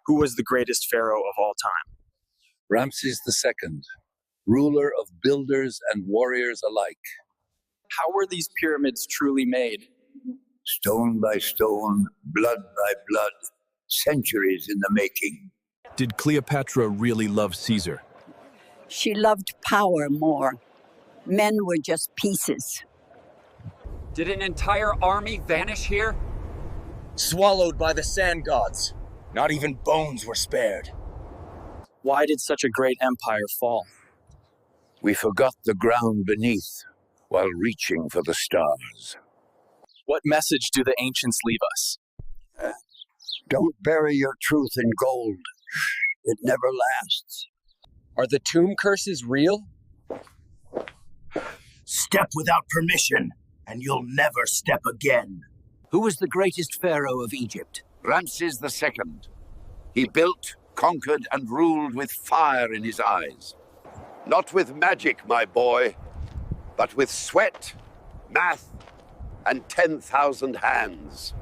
Who was the greatest pharaoh of all time? Ramses II, ruler of builders and warriors alike. How were these pyramids truly made? Stone by stone, blood by blood, centuries in the making. Did Cleopatra really love Caesar? She loved power more. Men were just pieces. Did an entire army vanish here? Swallowed by the sand gods. Not even bones were spared. Why did such a great empire fall? We forgot the ground beneath while reaching for the stars. What message do the ancients leave us? Don't bury your truth in gold. It never lasts. Are the tomb curses real? Step without permission, and you'll never step again. Who was the greatest pharaoh of Egypt? Ramses II. He built, conquered, and ruled with fire in his eyes. Not with magic, my boy, but with sweat, math, and 10,000 hands.